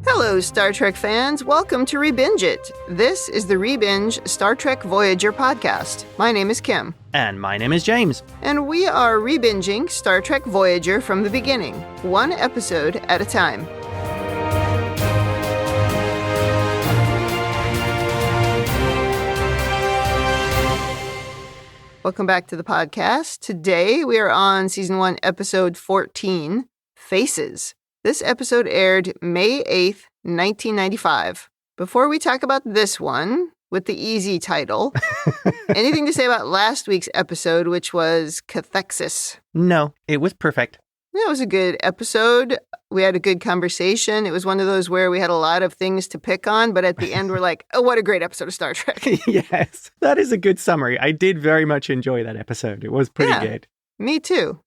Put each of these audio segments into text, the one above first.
Hello, Star Trek fans. Welcome to ReBinge It. This is the ReBinge Star Trek Voyager podcast. My name is Kim. And my name is James. And we are rebinging Star Trek Voyager from the beginning, one episode at a time. Welcome back to the podcast. Today we are on Season 1, Episode 14, Faces. This episode aired May 8th, 1995. Before we talk about this one, with the easy title, anything to say about last week's episode, which was Cathexis? No, it was perfect. It was a good episode. We had a good conversation. It was one of those where we had a lot of things to pick on, but at the end we're like, oh, what a great episode of Star Trek. Yes, that is a good summary. I did very much enjoy that episode. It was pretty good. Me too.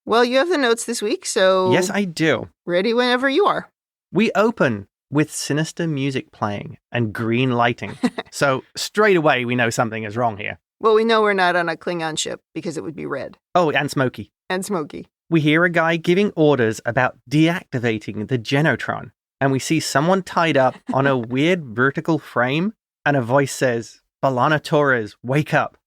Well, you have the notes this week, so... Yes, I do. Ready whenever you are. We open with sinister music playing and green lighting. So straight away we know something is wrong here. Well, we know we're not on a Klingon ship because it would be red. Oh, and smoky. And smoky. We hear a guy giving orders about deactivating the Genotron, and we see someone tied up on a weird vertical frame, and a voice says, "B'Elanna Torres, wake up."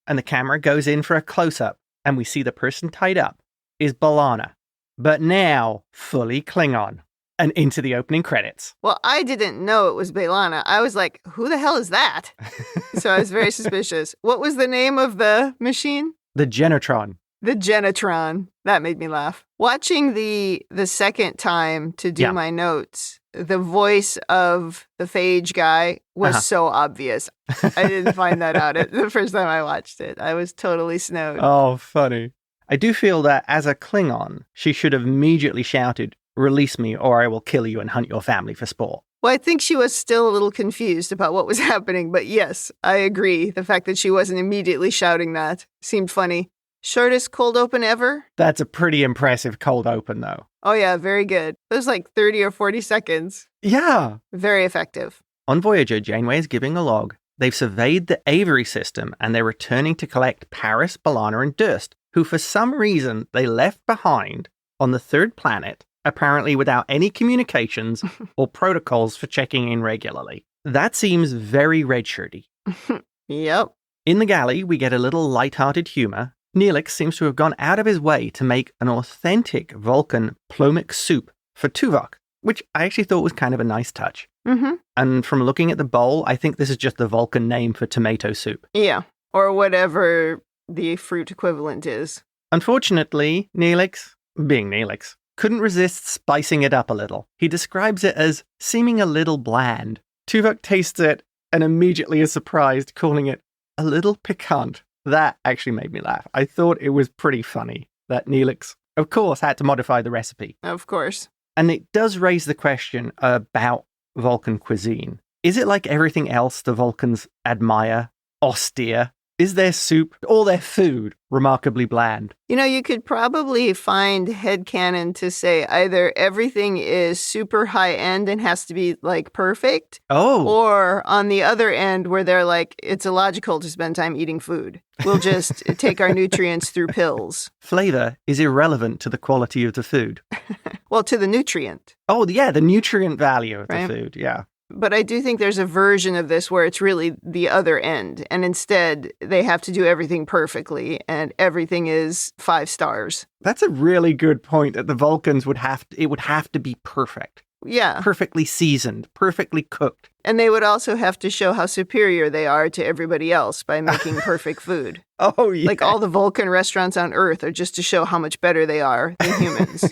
And the camera goes in for a close-up, and we see the person tied up is B'Elanna, but now fully Klingon, and into the opening credits. Well, I didn't know it was B'Elanna. I was like, who the hell is that? So I was very suspicious. What was the name of the machine? The Genotron. The Genotron. That made me laugh. Watching the second time to do my notes, the voice of the phage guy was so obvious. I didn't find that out the first time I watched it. I was totally snowed. Oh, funny. I do feel that as a Klingon, she should have immediately shouted, "Release me or I will kill you and hunt your family for sport." Well, I think she was still a little confused about what was happening, but yes, I agree. The fact that she wasn't immediately shouting that seemed funny. Shortest cold open ever? That's a pretty impressive cold open, though. Oh yeah, very good. It was like 30 or 40 seconds. Yeah. Very effective. On Voyager, Janeway is giving a log. They've surveyed the Avery system and they're returning to collect Paris, B'Elanna, and Durst, who for some reason they left behind on the third planet, apparently without any communications or protocols for checking in regularly. That seems very redshirty. Yep. In the galley, we get a little light-hearted humor. Neelix seems to have gone out of his way to make an authentic Vulcan plomic soup for Tuvok, which I actually thought was kind of a nice touch. Mm-hmm. And from looking at the bowl, I think this is just the Vulcan name for tomato soup. Yeah, or whatever the fruit equivalent is. Unfortunately, Neelix, being Neelix, couldn't resist spicing it up a little. He describes it as seeming a little bland. Tuvok tastes it and immediately is surprised, calling it a little piquant. That actually made me laugh. I thought it was pretty funny that Neelix, of course, had to modify the recipe. Of course. And it does raise the question about Vulcan cuisine. Is it like everything else the Vulcans admire? Austere? Is their soup, all their food, remarkably bland? You know, you could probably find headcanon to say either everything is super high-end and has to be, like, perfect. Oh. Or on the other end where they're like, it's illogical to spend time eating food. We'll just take our nutrients through pills. Flavor is irrelevant to the quality of the food. Well, to the nutrient. Oh, yeah, the nutrient value of the food, yeah. But I do think there's a version of this where it's really the other end. And instead, they have to do everything perfectly and everything is 5 stars. That's a really good point that the Vulcans would have to be perfect. Yeah. Perfectly seasoned, perfectly cooked. And they would also have to show how superior they are to everybody else by making perfect food. Oh, yeah. Like all the Vulcan restaurants on Earth are just to show how much better they are than humans.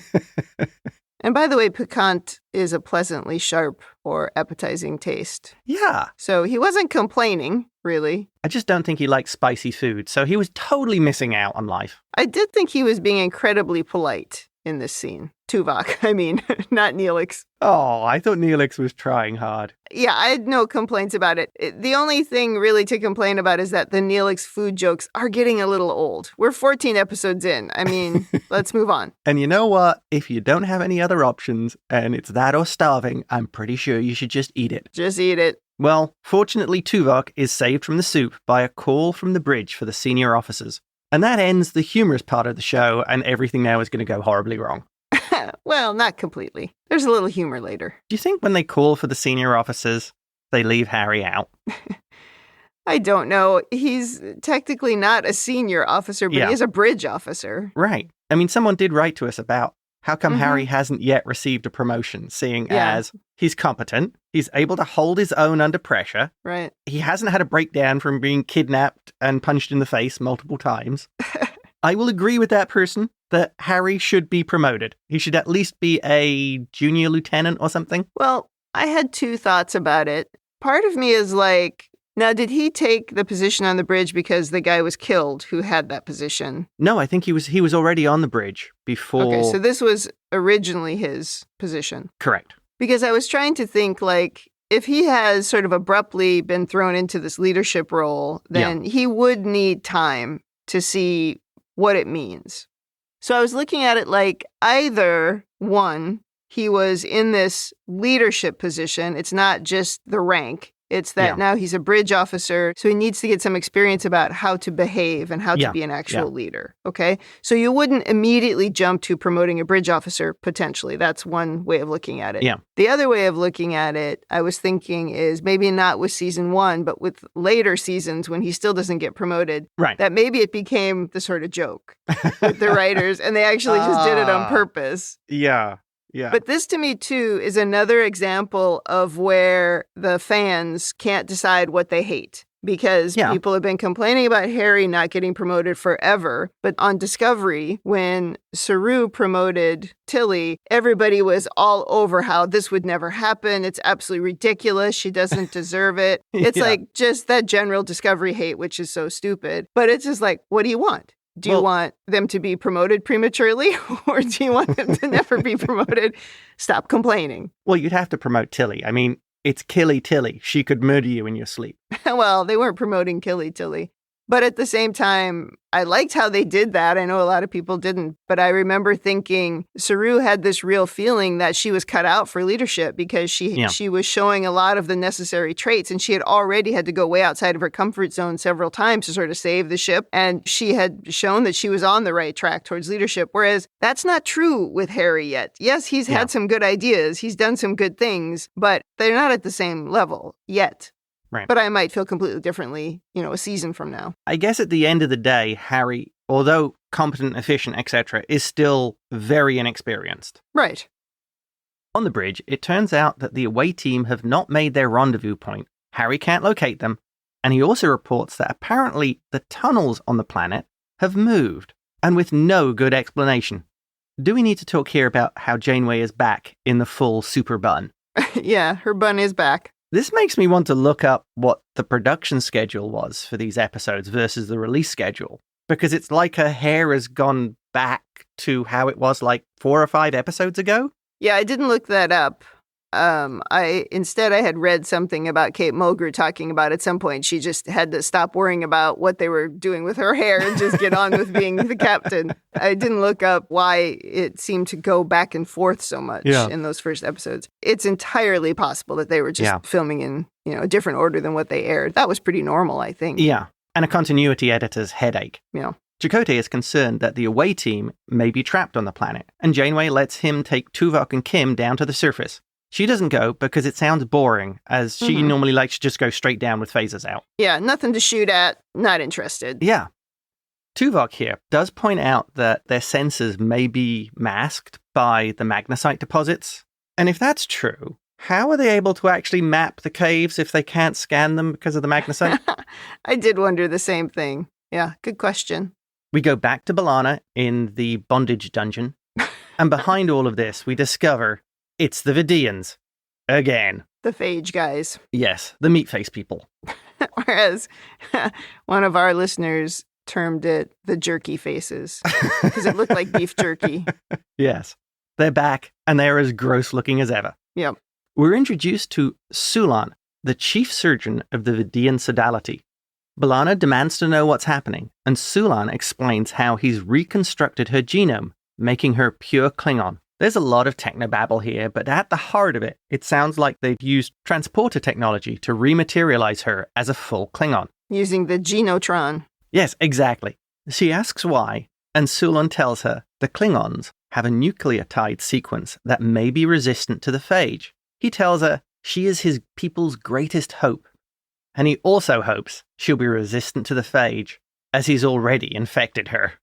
And by the way, piquant is a pleasantly sharp or appetizing taste. Yeah. So he wasn't complaining, really. I just don't think he likes spicy food, so he was totally missing out on life. I did think he was being incredibly polite in this scene. Tuvok, I mean, not Neelix. Oh, I thought Neelix was trying hard. Yeah, I had no complaints about it. The only thing really to complain about is that the Neelix food jokes are getting a little old. We're 14 episodes in. I mean, let's move on. And you know what? If you don't have any other options, and it's that or starving, I'm pretty sure you should just eat it. Just eat it. Well, fortunately, Tuvok is saved from the soup by a call from the bridge for the senior officers. And that ends the humorous part of the show, and everything now is going to go horribly wrong. Well, not completely. There's a little humor later. Do you think when they call for the senior officers, they leave Harry out? I don't know. He's technically not a senior officer, but he is a bridge officer. Right. I mean, someone did write to us about how come Harry hasn't yet received a promotion, seeing as he's competent, he's able to hold his own under pressure. Right. He hasn't had a breakdown from being kidnapped and punched in the face multiple times. I will agree with that person that Harry should be promoted. He should at least be a junior lieutenant or something. Well, I had two thoughts about it. Part of me is like, now, did he take the position on the bridge because the guy was killed who had that position? No, I think he was already on the bridge before. Okay, so this was originally his position. Correct. Because I was trying to think, like, if he has sort of abruptly been thrown into this leadership role, then he would need time to see what it means. So I was looking at it like either, one, he was in this leadership position. It's not just the rank. It's that now he's a bridge officer, so he needs to get some experience about how to behave and how to be an actual leader, okay? So you wouldn't immediately jump to promoting a bridge officer, potentially. That's one way of looking at it. Yeah. The other way of looking at it, I was thinking, is maybe not with season 1, but with later seasons when he still doesn't get promoted, that maybe it became the sort of joke with the writers, and they actually just did it on purpose. Yeah. Yeah. But this, to me, too, is another example of where the fans can't decide what they hate. Because people have been complaining about Harry not getting promoted forever. But on Discovery, when Saru promoted Tilly, everybody was all over how this would never happen. It's absolutely ridiculous. She doesn't deserve it. It's like just that general Discovery hate, which is so stupid. But it's just like, what do you want? Do you want them to be promoted prematurely, or do you want them to never be promoted? Stop complaining. Well, you'd have to promote Tilly. I mean, it's Killy Tilly. She could murder you in your sleep. Well, they weren't promoting Killy Tilly. But at the same time, I liked how they did that. I know a lot of people didn't. But I remember thinking Saru had this real feeling that she was cut out for leadership because she was showing a lot of the necessary traits. And she had already had to go way outside of her comfort zone several times to sort of save the ship. And she had shown that she was on the right track towards leadership. Whereas that's not true with Harry yet. Yes, he's had some good ideas. He's done some good things, but they're not at the same level yet. Right. But I might feel completely differently, a season from now. I guess at the end of the day, Harry, although competent, efficient, etc., is still very inexperienced. Right. On the bridge, it turns out that the away team have not made their rendezvous point. Harry can't locate them, and he also reports that apparently the tunnels on the planet have moved, and with no good explanation. Do we need to talk here about how Janeway is back in the full super bun? Yeah, her bun is back. This makes me want to look up what the production schedule was for these episodes versus the release schedule, because it's like her hair has gone back to how it was like 4 or 5 episodes ago. Yeah, I didn't look that up. I had read something about Kate Mulgrew talking about at some point she just had to stop worrying about what they were doing with her hair and just get on with being the captain. I didn't look up why it seemed to go back and forth so much in those first episodes. It's entirely possible that they were just filming in, a different order than what they aired. That was pretty normal, I think. Yeah, and a continuity editor's headache. Yeah. Chakotay is concerned that the away team may be trapped on the planet, and Janeway lets him take Tuvok and Kim down to the surface. She doesn't go because it sounds boring, as she normally likes to just go straight down with phasers out. Yeah, nothing to shoot at, not interested. Yeah. Tuvok here does point out that their sensors may be masked by the magnesite deposits. And if that's true, how are they able to actually map the caves if they can't scan them because of the magnesite? I did wonder the same thing. Yeah, good question. We go back to B'Elanna in the bondage dungeon. And behind all of this, we discover it's the Vidiians. Again. The phage guys. Yes, the meat face people. Whereas one of our listeners termed it the jerky faces because it looked like beef jerky. Yes. They're back and they're as gross looking as ever. Yep. We're introduced to Sulan, the chief surgeon of the Vidiian sodality. B'Elanna demands to know what's happening, and Sulan explains how he's reconstructed her genome, making her pure Klingon. There's a lot of technobabble here, but at the heart of it, it sounds like they've used transporter technology to rematerialize her as a full Klingon. Using the Genotron. Yes, exactly. She asks why, and Sulan tells her the Klingons have a nucleotide sequence that may be resistant to the phage. He tells her she is his people's greatest hope. And he also hopes she'll be resistant to the phage, as he's already infected her.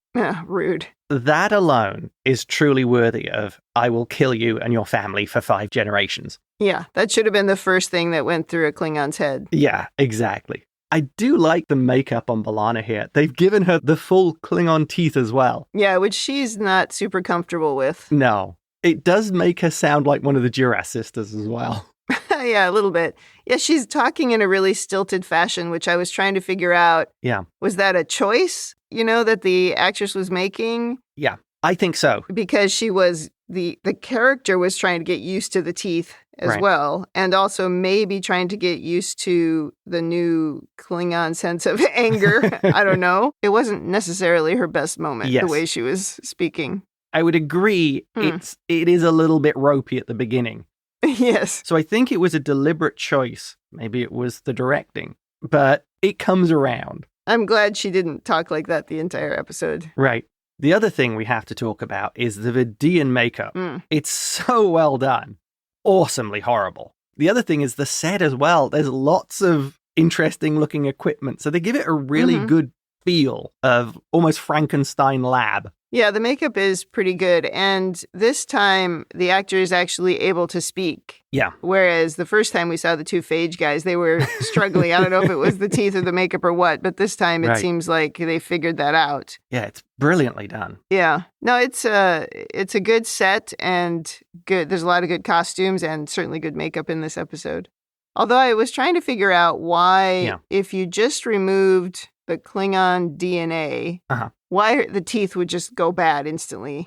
Rude. That alone is truly worthy of, I will kill you and your family for 5 generations. Yeah, that should have been the first thing that went through a Klingon's head. Yeah, exactly. I do like the makeup on B'Elanna here. They've given her the full Klingon teeth as well. Yeah, which she's not super comfortable with. No. It does make her sound like one of the Duras sisters as well. Yeah, a little bit. Yeah, she's talking in a really stilted fashion, which I was trying to figure out. Yeah. Was that a choice, that the actress was making? Yeah, I think so. Because she was, the character was trying to get used to the teeth as well. And also maybe trying to get used to the new Klingon sense of anger. I don't know. It wasn't necessarily her best moment, the way she was speaking. I would agree. It is a little bit ropey at the beginning. Yes. So I think it was a deliberate choice. Maybe it was the directing, but it comes around. I'm glad she didn't talk like that the entire episode. Right. The other thing we have to talk about is the Vidiian makeup. It's so well done. Awesomely horrible. The other thing is the set as well. There's lots of interesting looking equipment. So they give it a really good feel of almost Frankenstein lab. Yeah, the makeup is pretty good. And this time, the actor is actually able to speak. Yeah. Whereas the first time we saw the 2 phage guys, they were struggling. I don't know if it was the teeth or the makeup or what, but this time it seems like they figured that out. Yeah, it's brilliantly done. Yeah. No, it's a good set and good. There's a lot of good costumes and certainly good makeup in this episode. Although I was trying to figure out why, if you just removed the Klingon DNA, why the teeth would just go bad instantly.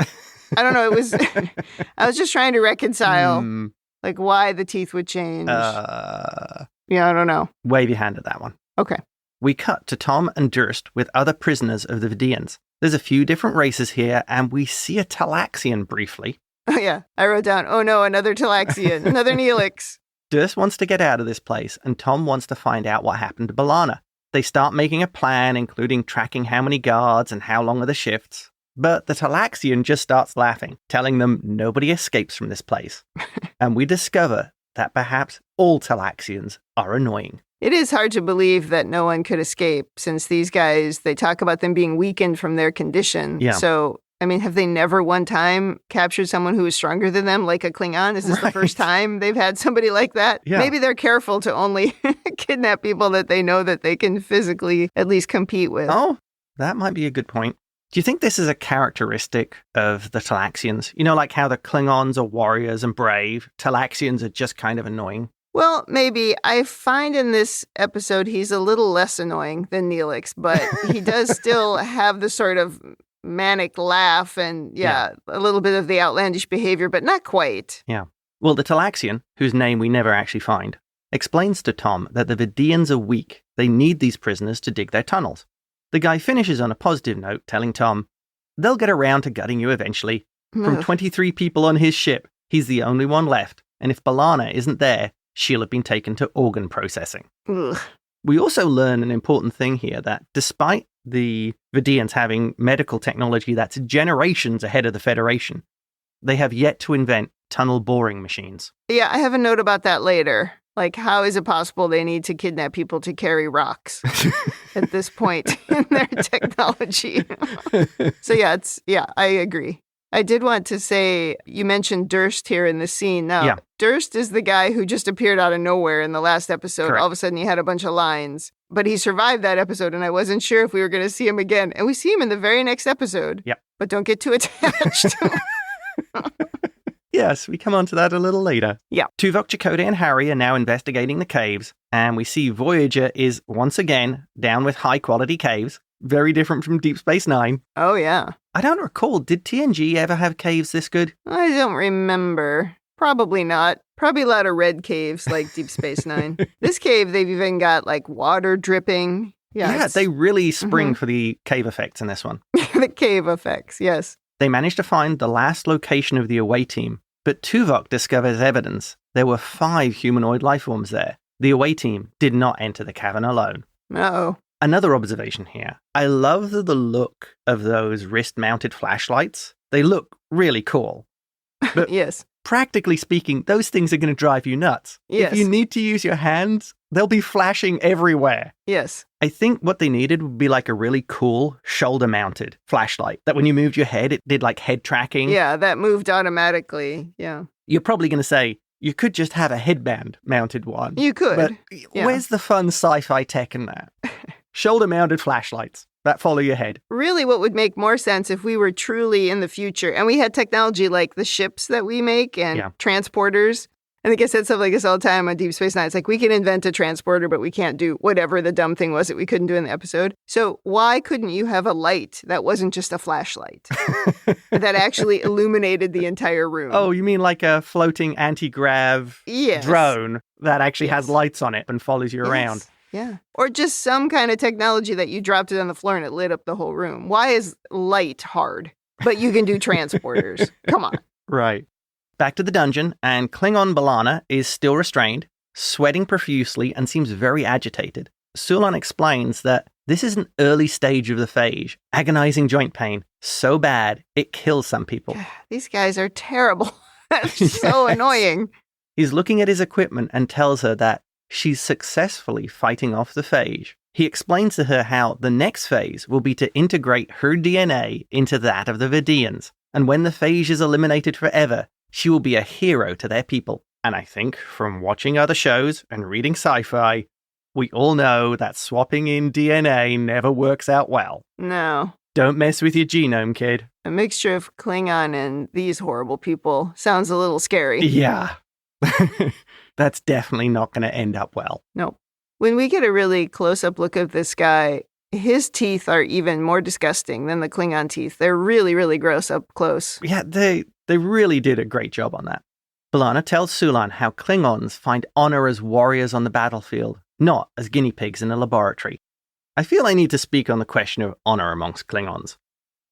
I don't know. It was, I was just trying to reconcile, like, why the teeth would change. Yeah, I don't know. Wave your hand at that one. Okay. We cut to Tom and Durst with other prisoners of the Vidiians. There's a few different races here, and we see a Talaxian briefly. Oh, yeah. I wrote down, oh no, another Talaxian, another Neelix. Durst wants to get out of this place, and Tom wants to find out what happened to B'Elanna. They start making a plan, including tracking how many guards and how long are the shifts. But the Talaxian just starts laughing, telling them nobody escapes from this place. And we discover that perhaps all Talaxians are annoying. It is hard to believe that no one could escape, since these guys, they talk about them being weakened from their condition. Yeah. So, I mean, have they never one time captured someone who is stronger than them, like a Klingon? Is this the first time they've had somebody like that? Yeah. Maybe they're careful to only kidnap people that they know that they can physically at least compete with. Oh, that might be a good point. Do you think this is a characteristic of the Talaxians? You know, like how the Klingons are warriors and brave, Talaxians are just kind of annoying? Well, maybe. I find in this episode he's a little less annoying than Neelix, but he does still have the sort of manic laugh and, a little bit of the outlandish behavior, but not quite. Yeah. Well, the Talaxian, whose name we never actually find, explains to Tom that the Vidiians are weak. They need these prisoners to dig their tunnels. The guy finishes on a positive note, telling Tom, they'll get around to gutting you eventually. From 23 people on his ship, he's the only one left, and if B'Elanna isn't there, she'll have been taken to organ processing. Ugh. We also learn an important thing here, that despite the Vidiians having medical technology that's generations ahead of the Federation, they have yet to invent tunnel boring machines. Yeah, I have a note about that later. Like, how is it possible they need to kidnap people to carry rocks at this point in their technology? So I agree. I did want to say, you mentioned Durst here in the scene. Now, Durst is the guy who just appeared out of nowhere in the last episode. Correct. All of a sudden, he had a bunch of lines. But he survived that episode, and I wasn't sure if we were going to see him again. And we see him in the very next episode. Yep. But don't get too attached. Yes, we come on to that a little later. Yeah. Tuvok, Chakotay, and Harry are now investigating the caves, and we see Voyager is once again down with high-quality caves, very different from Deep Space Nine. Oh, yeah. I don't recall, did TNG ever have caves this good? I don't remember. Probably not. Probably a lot of red caves like Deep Space Nine. This cave, they've even got like water dripping. Yeah, they really spring for the cave effects in this one. The cave effects, yes. They managed to find the last location of the away team, but Tuvok discovers evidence there were 5 humanoid lifeforms there. The away team did not enter the cavern alone. Uh-oh. Another observation here. I love the look of those wrist-mounted flashlights. They look really cool. But Yes. practically speaking, those things are going to drive you nuts. Yes. If you need to use your hands, they'll be flashing everywhere. Yes. I think what they needed would be like a really cool shoulder-mounted flashlight that when you moved your head, it did like head tracking. Yeah, that moved automatically. Yeah. You're probably going to say, you could just have a headband-mounted one. You could. But yeah. Where's the fun sci-fi tech in that? Shoulder-mounted flashlights that follow your head. Really, what would make more sense if we were truly in the future and we had technology like the ships that we make and transporters. I think I said stuff like this all the time on Deep Space Nine. It's like we can invent a transporter, but we can't do whatever the dumb thing was that we couldn't do in the episode. So why couldn't you have a light that wasn't just a flashlight that actually illuminated the entire room? Oh, you mean like a floating anti-grav drone that actually has lights on it and follows you around? Yeah. Or just some kind of technology that you dropped it on the floor and it lit up the whole room. Why is light hard? But you can do transporters. Come on. Right. Back to the dungeon, and Klingon B'Elanna is still restrained, sweating profusely, and seems very agitated. Sulan explains that this is an early stage of the phage, agonizing joint pain, so bad it kills some people. These guys are terrible. That's so annoying. He's looking at his equipment and tells her that she's successfully fighting off the phage. He explains to her how the next phase will be to integrate her DNA into that of the Vidiians, and when the phage is eliminated forever, she will be a hero to their people. And I think from watching other shows and reading sci-fi, we all know that swapping in DNA never works out well. No. Don't mess with your genome, kid. A mixture of Klingon and these horrible people sounds a little scary. Yeah. That's definitely not going to end up well. No. When we get a really close-up look of this guy, his teeth are even more disgusting than the Klingon teeth. They're really, really gross up close. Yeah, they really did a great job on that. B'Elanna tells Sulan how Klingons find honor as warriors on the battlefield, not as guinea pigs in a laboratory. I feel I need to speak on the question of honor amongst Klingons.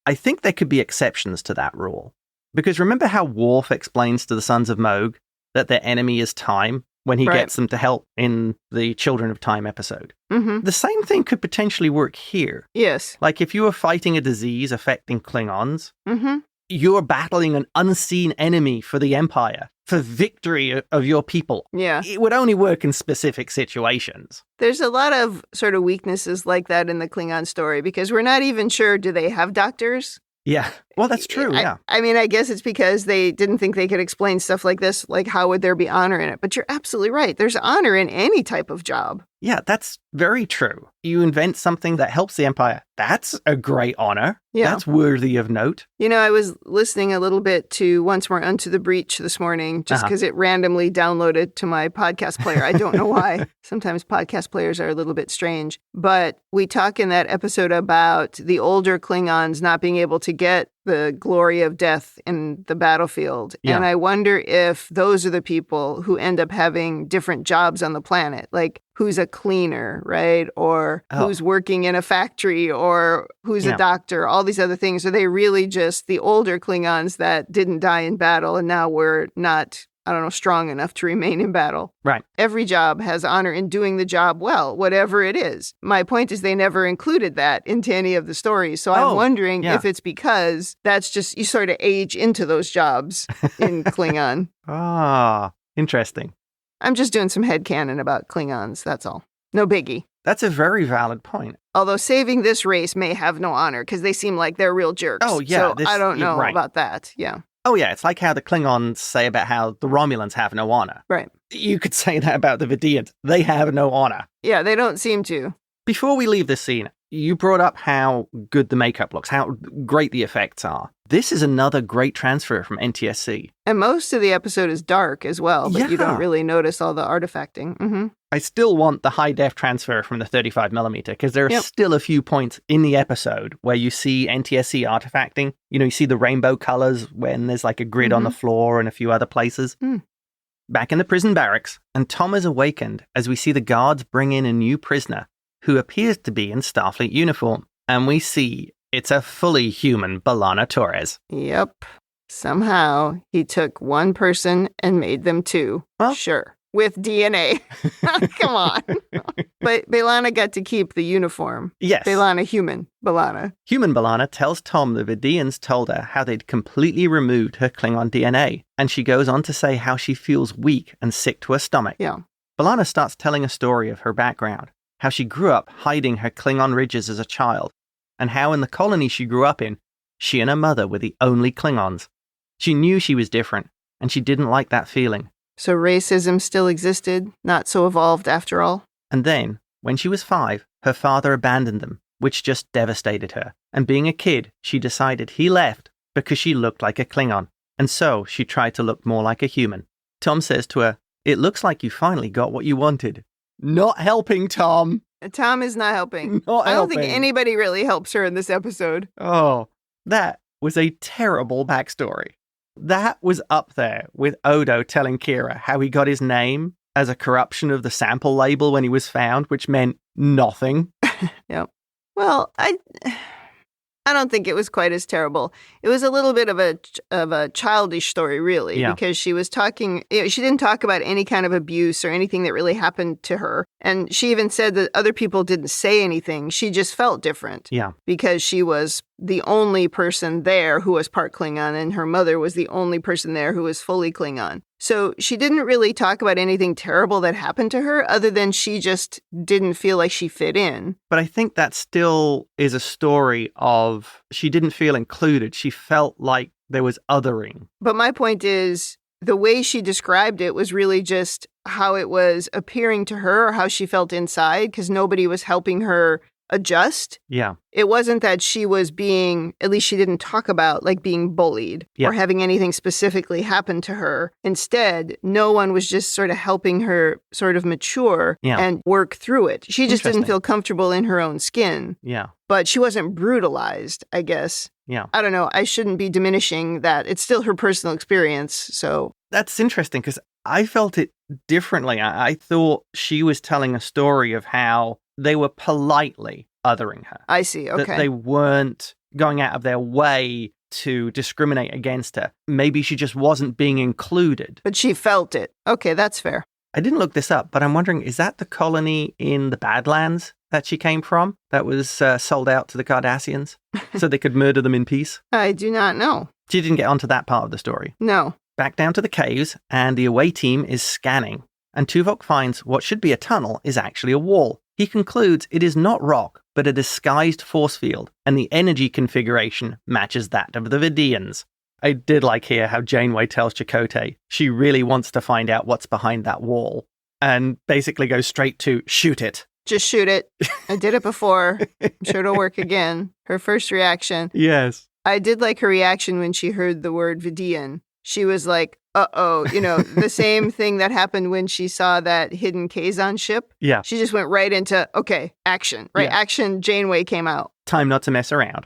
I think there could be exceptions to that rule. Because remember how Worf explains to the Sons of Moog that their enemy is time when he gets them to help in the Children of Time episode? Mm-hmm. The same thing could potentially work here. Yes. Like if you were fighting a disease affecting Klingons, you're battling an unseen enemy for the Empire, for victory of your people. Yeah. It would only work in specific situations. There's a lot of sort of weaknesses like that in the Klingon story because we're not even sure, do they have doctors? Yeah. Well, that's true, yeah. I mean, I guess it's because they didn't think they could explain stuff like this, like how would there be honor in it? But you're absolutely right. There's honor in any type of job. Yeah, that's very true. You invent something that helps the Empire. That's a great honor. Yeah. That's worthy of note. You know, I was listening a little bit to Once More Unto the Breach this morning, just because it randomly downloaded to my podcast player. I don't know why. Sometimes podcast players are a little bit strange. But we talk in that episode about the older Klingons not being able to get the glory of death in the battlefield. Yeah. And I wonder if those are the people who end up having different jobs on the planet, like who's a cleaner, right? Or who's working in a factory, or who's a doctor, all these other things. Are they really just the older Klingons that didn't die in battle and now we're not, I don't know, strong enough to remain in battle? Right. Every job has honor in doing the job well, whatever it is. My point is they never included that into any of the stories. So I'm wondering if it's because that's just, you sort of age into those jobs in Klingon. Interesting. I'm just doing some headcanon about Klingons, that's all. No biggie. That's a very valid point. Although saving this race may have no honor because they seem like they're real jerks. Oh, yeah. So I don't know about that. Yeah. Oh, yeah. It's like how the Klingons say about how the Romulans have no honor. Right. You could say that about the Vidiians. They have no honor. Yeah, they don't seem to. Before we leave this scene, you brought up how good the makeup looks, how great the effects are. This is another great transfer from NTSC. And most of the episode is dark as well, but you don't really notice all the artifacting. Mm-hmm. I still want the high-def transfer from the 35mm, because there are still a few points in the episode where you see NTSC artifacting. You know, you see the rainbow colors when there's like a grid on the floor and a few other places. Back in the prison barracks, and Tom is awakened as we see the guards bring in a new prisoner who appears to be in Starfleet uniform, and we see it's a fully human B'Elanna Torres. Yep. Somehow he took one person and made them two. Well, sure. With DNA. Come on. But B'Elanna got to keep the uniform. Yes. B'Elanna, human B'Elanna. Human B'Elanna tells Tom the Vidiians told her how they'd completely removed her Klingon DNA, and she goes on to say how she feels weak and sick to her stomach. Yeah. B'Elanna starts telling a story of her background, how she grew up hiding her Klingon ridges as a child, and how in the colony she grew up in, she and her mother were the only Klingons. She knew she was different, and she didn't like that feeling. So racism still existed, not so evolved after all? And then, when she was 5, her father abandoned them, which just devastated her. And being a kid, she decided he left because she looked like a Klingon. And so she tried to look more like a human. Tom says to her, "It looks like you finally got what you wanted." Not helping, Tom. Tom is not helping. Not I don't helping. think anybody really helps her in this episode. Oh, that was a terrible backstory. That was up there with Odo telling Kira how he got his name as a corruption of the sample label when he was found, which meant nothing. Yep. Well, I don't think it was quite as terrible. It was a little bit of a childish story, really, because she was talking. She didn't talk about any kind of abuse or anything that really happened to her, and she even said that other people didn't say anything. She just felt different, because she was the only person there who was part Klingon, and her mother was the only person there who was fully Klingon. So she didn't really talk about anything terrible that happened to her, other than she just didn't feel like she fit in. But I think that still is a story of she didn't feel included. She felt like there was othering. But my point is, the way she described it was really just how it was appearing to her, or how she felt inside, because nobody was helping her adjust. Yeah. It wasn't that she was being, at least she didn't talk about, like being bullied or having anything specifically happen to her. Instead, no one was just sort of helping her sort of mature and work through it. She just didn't feel comfortable in her own skin. Yeah. But she wasn't brutalized, I guess. Yeah. I don't know. I shouldn't be diminishing that. It's still her personal experience, so. That's interesting, because I felt it differently. I thought she was telling a story of how they were politely othering her. I see, okay. That they weren't going out of their way to discriminate against her. Maybe she just wasn't being included. But she felt it. Okay, that's fair. I didn't look this up, but I'm wondering, is that the colony in the Badlands that she came from that was sold out to the Cardassians so they could murder them in peace? I do not know. She didn't get onto that part of the story. No. Back down to the caves, and the away team is scanning. And Tuvok finds what should be a tunnel is actually a wall. He concludes it is not rock, but a disguised force field, and the energy configuration matches that of the Vidiians. I did like here how Janeway tells Chakotay she really wants to find out what's behind that wall, and basically goes straight to shoot it. Just shoot it. I did it before. I'm sure it'll work again. Her first reaction. Yes. I did like her reaction when she heard the word Vidiian. She was like, uh-oh, the same thing that happened when she saw that hidden Kazon ship. Yeah. She just went right into, okay, action. Right, action, Janeway came out. Time not to mess around.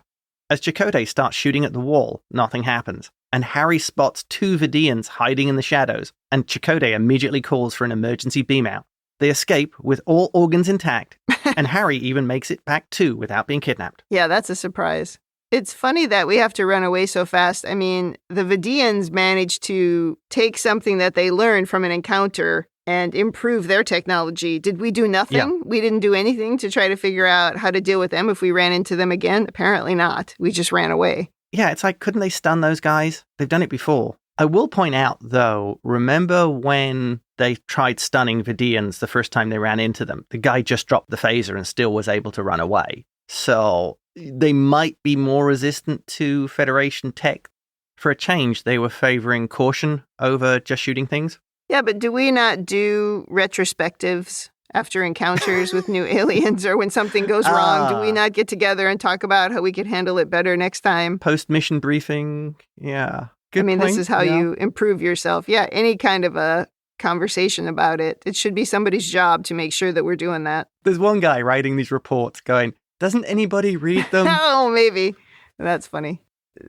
As Chakotay starts shooting at the wall, nothing happens. And Harry spots 2 Vidiians hiding in the shadows, and Chakotay immediately calls for an emergency beam out. They escape with all organs intact, and Harry even makes it back too without being kidnapped. Yeah, that's a surprise. It's funny that we have to run away so fast. I mean, the Vidiians managed to take something that they learned from an encounter and improve their technology. Did we do nothing? Yeah. We didn't do anything to try to figure out how to deal with them if we ran into them again? Apparently not. We just ran away. Yeah, it's like, couldn't they stun those guys? They've done it before. I will point out, though, remember when they tried stunning Vidiians the first time they ran into them? The guy just dropped the phaser and still was able to run away. So they might be more resistant to Federation tech. For a change, they were favoring caution over just shooting things. Yeah, but do we not do retrospectives after encounters with new aliens, or when something goes wrong? Do we not get together and talk about how we could handle it better next time? Post-mission briefing, yeah. Good point. This is how you improve yourself. Yeah, any kind of a conversation about it. It should be somebody's job to make sure that we're doing that. There's one guy writing these reports going, doesn't anybody read them? Oh, maybe. That's funny.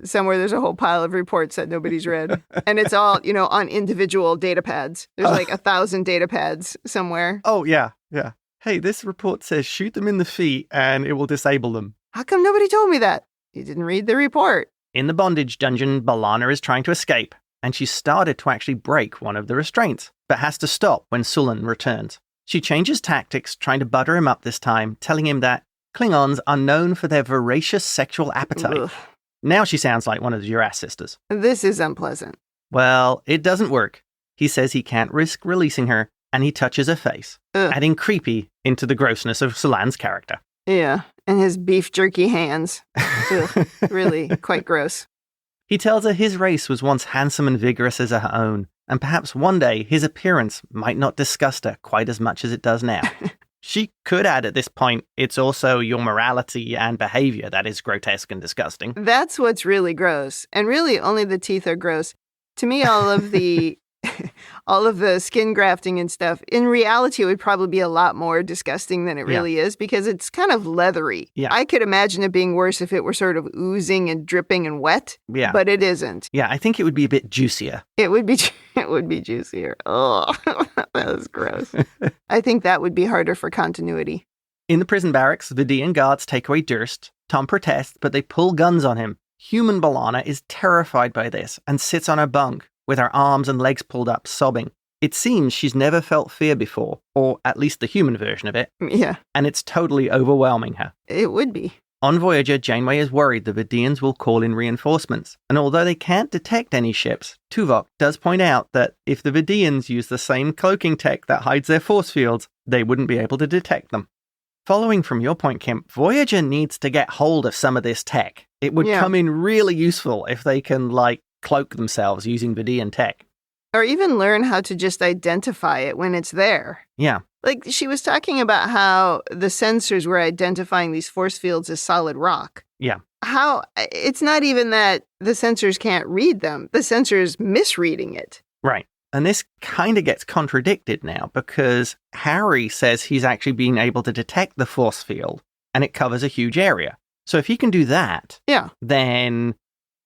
Somewhere there's a whole pile of reports that nobody's read. And it's all, on individual data pads. There's like 1,000 data pads somewhere. Oh, yeah. Hey, this report says shoot them in the feet and it will disable them. How come nobody told me that? You didn't read the report. In the bondage dungeon, B'Elanna is trying to escape, and she started to actually break one of the restraints, but has to stop when Sulan returns. She changes tactics, trying to butter him up this time, telling him that Klingons are known for their voracious sexual appetite. Ugh. Now she sounds like one of the Duras sisters. This is unpleasant. Well, it doesn't work. He says he can't risk releasing her, and he touches her face, adding creepy into the grossness of Sulan's character. Yeah, and his beef jerky hands. Ugh, really quite gross. He tells her his race was once handsome and vigorous as her own, and perhaps one day his appearance might not disgust her quite as much as it does now. She could add at this point, it's also your morality and behavior that is grotesque and disgusting. That's what's really gross. And really, only the teeth are gross. To me, all of the skin grafting and stuff, in reality, it would probably be a lot more disgusting than it really is because it's kind of leathery. Yeah. I could imagine it being worse if it were sort of oozing and dripping and wet, but it isn't. Yeah, I think it would be a bit juicier. It would be juicier. Oh, that was gross. I think that would be harder for continuity. In the prison barracks, Vidiian guards take away Durst. Tom protests, but they pull guns on him. Human B'Elanna is terrified by this and sits on her bunk, with her arms and legs pulled up, sobbing. It seems she's never felt fear before, or at least the human version of it. Yeah. And it's totally overwhelming her. It would be. On Voyager, Janeway is worried the Vidiians will call in reinforcements, and although they can't detect any ships, Tuvok does point out that if the Vidiians use the same cloaking tech that hides their force fields, they wouldn't be able to detect them. Following from your point, Kim, Voyager needs to get hold of some of this tech. It would come in really useful if they can, cloak themselves using Vidiian tech. Or even learn how to just identify it when it's there. Yeah. Like, she was talking about how the sensors were identifying these force fields as solid rock. Yeah. How it's not even that the sensors can't read them. The sensor's misreading it. Right. And this kind of gets contradicted now because Harry says he's actually been able to detect the force field and it covers a huge area. So if he can do that, then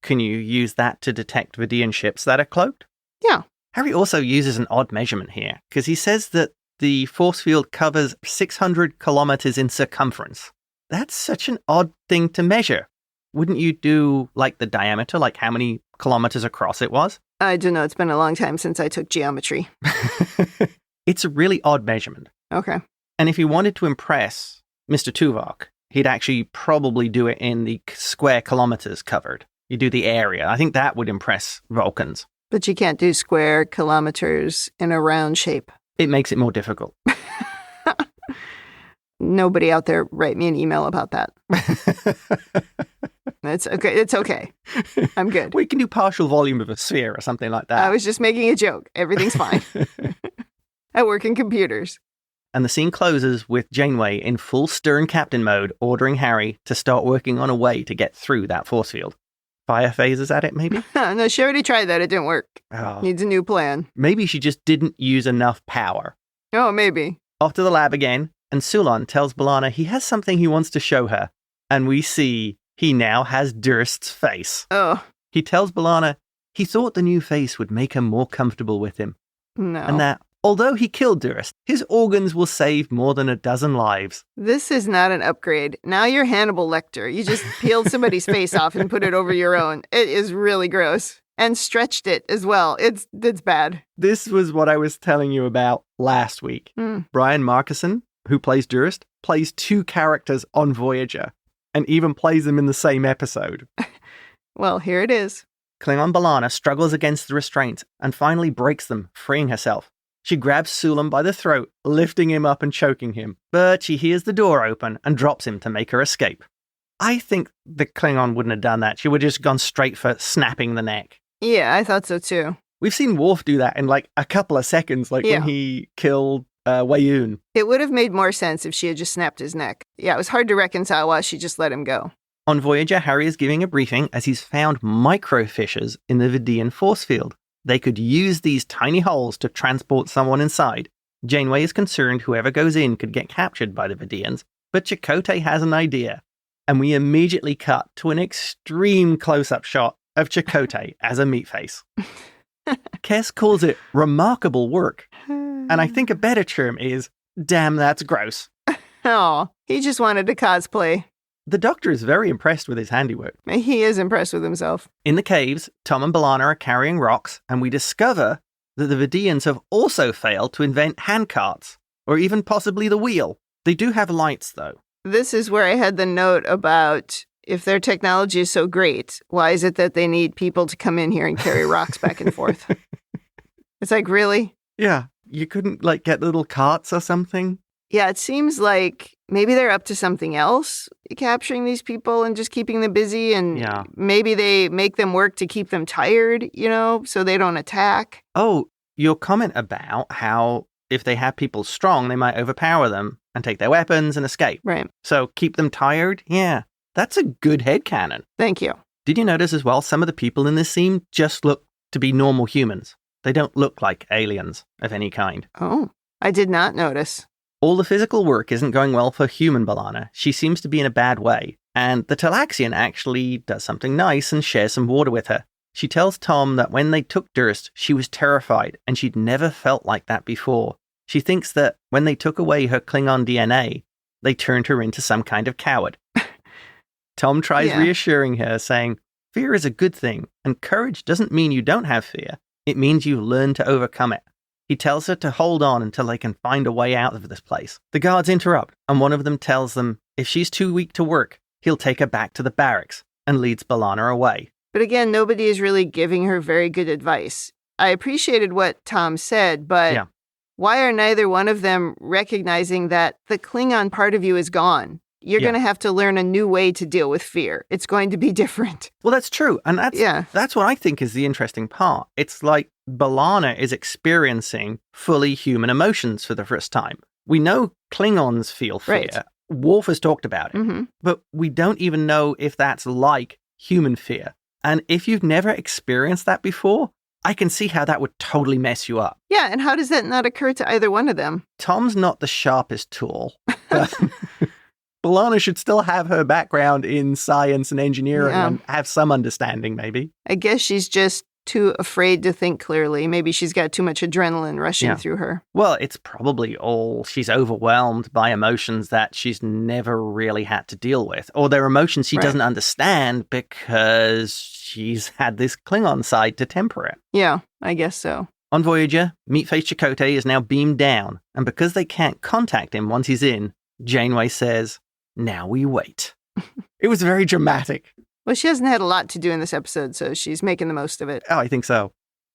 can you use that to detect Vidiian ships that are cloaked? Yeah. Harry also uses an odd measurement here because he says that the force field covers 600 kilometers in circumference. That's such an odd thing to measure. Wouldn't you do the diameter, how many kilometers across it was? I don't know. It's been a long time since I took geometry. It's a really odd measurement. Okay. And if he wanted to impress Mr. Tuvok, he'd actually probably do it in the square kilometers covered. You do the area. I think that would impress Vulcans. But you can't do square kilometers in a round shape. It makes it more difficult. Nobody out there write me an email about that. It's okay. It's okay. I'm good. We can do partial volume of a sphere or something like that. I was just making a joke. Everything's fine. I work in computers. And the scene closes with Janeway in full stern captain mode, ordering Harry to start working on a way to get through that force field. Fire phases at it, maybe? No, she already tried that. It didn't work. Oh. Needs a new plan. Maybe she just didn't use enough power. Oh, maybe. Off to the lab again, and Sulan tells B'Elanna he has something he wants to show her. And we see he now has Durst's face. Oh. He tells B'Elanna he thought the new face would make her more comfortable with him. No. And that, although he killed Durst, his organs will save more than a dozen lives. This is not an upgrade. Now you're Hannibal Lecter. You just peeled somebody's face off and put it over your own. It is really gross. And stretched it as well. It's bad. This was what I was telling you about last week. Brian Markinson, who plays Durst, plays two characters on Voyager and even plays them in the same episode. Well, here it is. Klingon B'Elanna struggles against the restraints and finally breaks them, freeing herself. She grabs Sulan by the throat, lifting him up and choking him, but she hears the door open and drops him to make her escape. I think the Klingon wouldn't have done that. She would have just gone straight for snapping the neck. Yeah, I thought so too. We've seen Worf do that in a couple of seconds, when he killed Weyoun. It would have made more sense if she had just snapped his neck. Yeah, it was hard to reconcile why she just let him go. On Voyager, Harry is giving a briefing as he's found micro-fissures in the Vidiian force field. They could use these tiny holes to transport someone inside. Janeway is concerned whoever goes in could get captured by the Vidiians, but Chakotay has an idea. And we immediately cut to an extreme close-up shot of Chakotay as a meat face. Kes calls it remarkable work. And I think a better term is, damn, that's gross. Oh, he just wanted to cosplay. The Doctor is very impressed with his handiwork. He is impressed with himself. In the caves, Tom and B'Elanna are carrying rocks, and we discover that the Vidiians have also failed to invent handcarts. Or even possibly the wheel. They do have lights, though. This is where I had the note about if their technology is so great, why is it that they need people to come in here and carry rocks back and forth? It's like, really? Yeah. You couldn't, get little carts or something? Yeah, it seems like maybe they're up to something else, capturing these people and just keeping them busy. And maybe they make them work to keep them tired, so they don't attack. Oh, your comment about how if they have people strong, they might overpower them and take their weapons and escape. Right. So keep them tired? Yeah, that's a good headcanon. Thank you. Did you notice as well, some of the people in this scene just look to be normal humans? They don't look like aliens of any kind. Oh, I did not notice. All the physical work isn't going well for human B'Elanna. She seems to be in a bad way. And the Talaxian actually does something nice and shares some water with her. She tells Tom that when they took Durst, she was terrified and she'd never felt like that before. She thinks that when they took away her Klingon DNA, they turned her into some kind of coward. Tom tries reassuring her, saying, fear is a good thing, and courage doesn't mean you don't have fear. It means you learn to overcome it. He tells her to hold on until they can find a way out of this place. The guards interrupt, and one of them tells them if she's too weak to work, he'll take her back to the barracks and leads B'Elanna away. But again, nobody is really giving her very good advice. I appreciated what Tom said, but why are neither one of them recognizing that the Klingon part of you is gone? You're going to have to learn a new way to deal with fear. It's going to be different. Well, that's true. And that's what I think is the interesting part. It's like B'Elanna is experiencing fully human emotions for the first time. We know Klingons feel fear. Right. Worf has talked about it. But we don't even know if that's like human fear. And if you've never experienced that before, I can see how that would totally mess you up. Yeah, and how does that not occur to either one of them? Tom's not the sharpest tool. But B'Elanna should still have her background in science and engineering and have some understanding, maybe. I guess she's just too afraid to think clearly. Maybe she's got too much adrenaline rushing through her. Well, it's probably all she's overwhelmed by emotions that she's never really had to deal with. Or they're emotions she doesn't understand because she's had this Klingon side to temper it. Yeah, I guess so. On Voyager, Meatface Chakotay is now beamed down. And because they can't contact him once he's in, Janeway says, now we wait. It was very dramatic. Well, she hasn't had a lot to do in this episode, so she's making the most of it. Oh, I think so.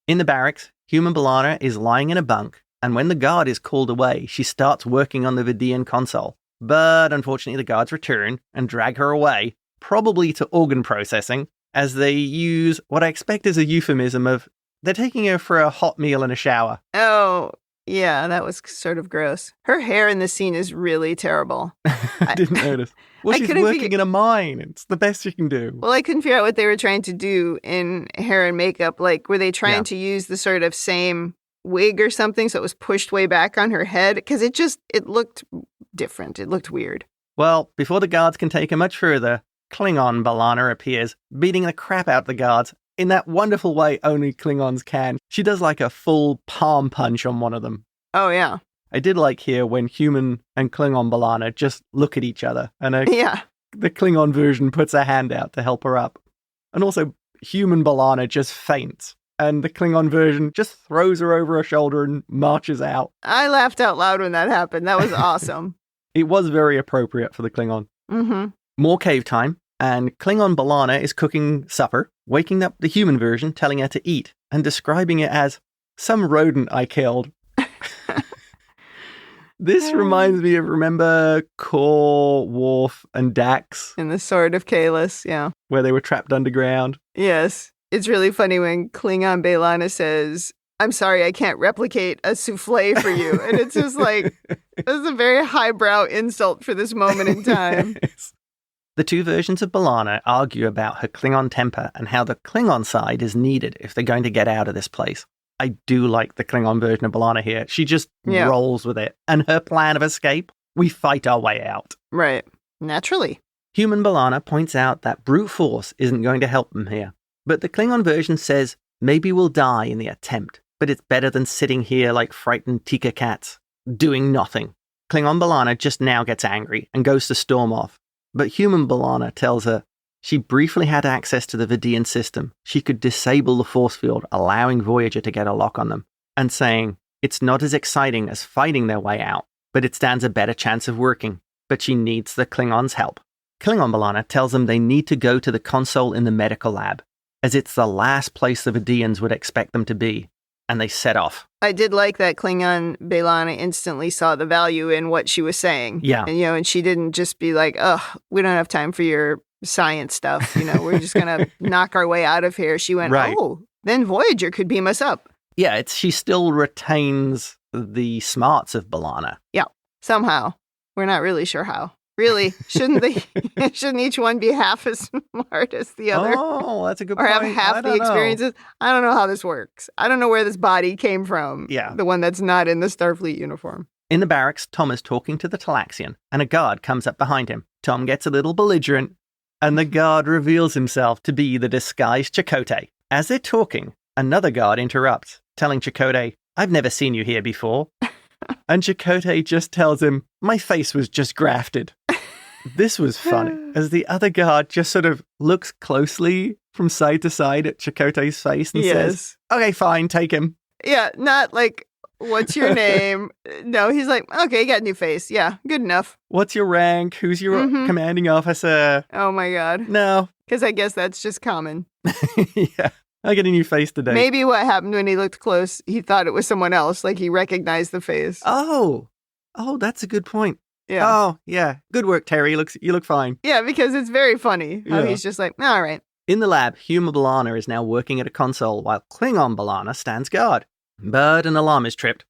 In the barracks, human B'Elanna is lying in a bunk, and when the guard is called away, she starts working on the Vidiian console. But unfortunately, the guards return and drag her away, probably to organ processing, as they use what I expect is a euphemism of they're taking her for a hot meal and a shower. Oh, yeah, that was sort of gross. Her hair in this scene is really terrible. I didn't notice. Well, she's working in a mine. It's the best she can do. Well, I couldn't figure out what they were trying to do in hair and makeup. Like, were they trying to use the sort of same wig or something so it was pushed way back on her head? Because it looked different. It looked weird. Well, before the guards can take her much further, Klingon B'Elanna appears, beating the crap out of the guards in that wonderful way only Klingons can. She does like a full palm punch on one of them. Oh, yeah. I did like here when human and Klingon B'Elanna just look at each other. And the Klingon version puts a hand out to help her up. And also, human B'Elanna just faints. And the Klingon version just throws her over her shoulder and marches out. I laughed out loud when that happened. That was awesome. It was very appropriate for the Klingon. Mm-hmm. More cave time. And Klingon B'Elanna is cooking supper, waking up the human version, telling her to eat, and describing it as some rodent I killed. This reminds me of, remember Kor, Worf, and Dax? In the Sword of Kahless, yeah. Where they were trapped underground. Yes. It's really funny when Klingon B'Elanna says, I'm sorry, I can't replicate a souffle for you. And it's just like, that's a very highbrow insult for this moment in time. Yes. The two versions of B'Elanna argue about her Klingon temper and how the Klingon side is needed if they're going to get out of this place. I do like the Klingon version of B'Elanna here. She just rolls with it. And her plan of escape, we fight our way out. Right. Naturally. Human B'Elanna points out that brute force isn't going to help them here. But the Klingon version says, maybe we'll die in the attempt, but it's better than sitting here like frightened Tika cats, doing nothing. Klingon B'Elanna just now gets angry and goes to storm off. But human B'Elanna tells her, she briefly had access to the Vidiian system. She could disable the force field, allowing Voyager to get a lock on them, and saying, it's not as exciting as fighting their way out. but it stands a better chance of working. But she needs the Klingons' help. Klingon B'Elanna tells them they need to go to the console in the medical lab, as it's the last place the Vidiians would expect them to be, and they set off. I did like that Klingon B'Elanna instantly saw the value in what she was saying. Yeah. And, and she didn't just be like, we don't have time for your science stuff. We're just going to knock our way out of here. She went, right. Then Voyager could beam us up. Yeah, she still retains the smarts of B'Elanna. Yeah, somehow. We're not really sure how. Really, shouldn't each one be half as smart as the other? Oh, that's a good point. Or have point. half the experiences? I don't know how this works. I don't know where this body came from. Yeah. The one that's not in the Starfleet uniform. In the barracks, Tom is talking to the Talaxian, and a guard comes up behind him. Tom gets a little belligerent, and the guard reveals himself to be the disguised Chakotay. As they're talking, another guard interrupts, telling Chakotay, "I've never seen you here before." And Chakotay just tells him, "My face was just grafted." This was funny, as the other guard just sort of looks closely from side to side at Chakotay's face and says, "Okay, fine, take him." Yeah, not like, "What's your name?" No, he's like, "Okay, you got a new face. Yeah, good enough." "What's your rank? Who's your commanding officer?" Oh my God. No. Because I guess that's just common. Yeah. I get a new face today. Maybe what happened when he looked close, he thought it was someone else, like he recognized the face. Oh, that's a good point. Yeah. Oh, yeah. Good work, Terry. You look fine. Yeah, because it's very funny how he's just like, all right. In the lab, human B'Elanna is now working at a console while Klingon B'Elanna stands guard. But an alarm is tripped.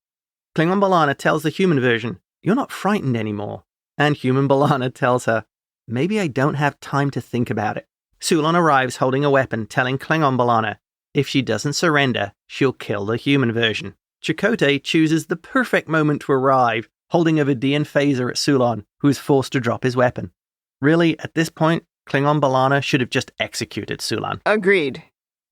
Klingon B'Elanna tells the human version, "You're not frightened anymore." And human B'Elanna tells her, "Maybe I don't have time to think about it." Sulon arrives holding a weapon, telling Klingon B'Elanna, if she doesn't surrender, she'll kill the human version. Chakotay chooses the perfect moment to arrive, holding a Vidiian phaser at Sulon, who is forced to drop his weapon. Really, at this point, Klingon B'Elanna should have just executed Sulon. Agreed.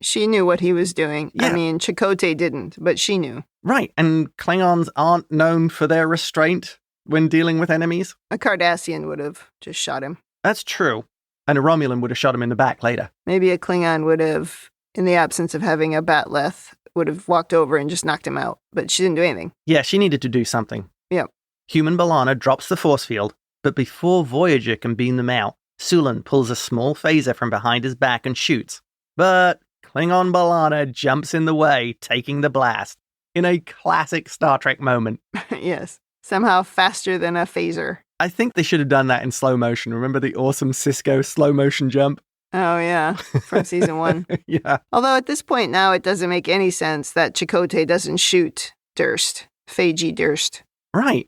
She knew what he was doing. Yeah. I mean, Chakotay didn't, but she knew. Right, and Klingons aren't known for their restraint when dealing with enemies. A Cardassian would have just shot him. That's true. And a Romulan would have shot him in the back later. Maybe a Klingon would have, in the absence of having a Batleth, would have walked over and just knocked him out. But she didn't do anything. Yeah, she needed to do something. Yep. Human B'Elanna drops the force field, but before Voyager can beam them out, Sulon pulls a small phaser from behind his back and shoots. But Klingon B'Elanna jumps in the way, taking the blast, in a classic Star Trek moment. Yes. Somehow faster than a phaser. I think they should have done that in slow motion. Remember the awesome Cisco slow motion jump? Oh, yeah, from season 1. Yeah. Although at this point now, it doesn't make any sense that Chakotay doesn't shoot Durst, phage Durst. Right.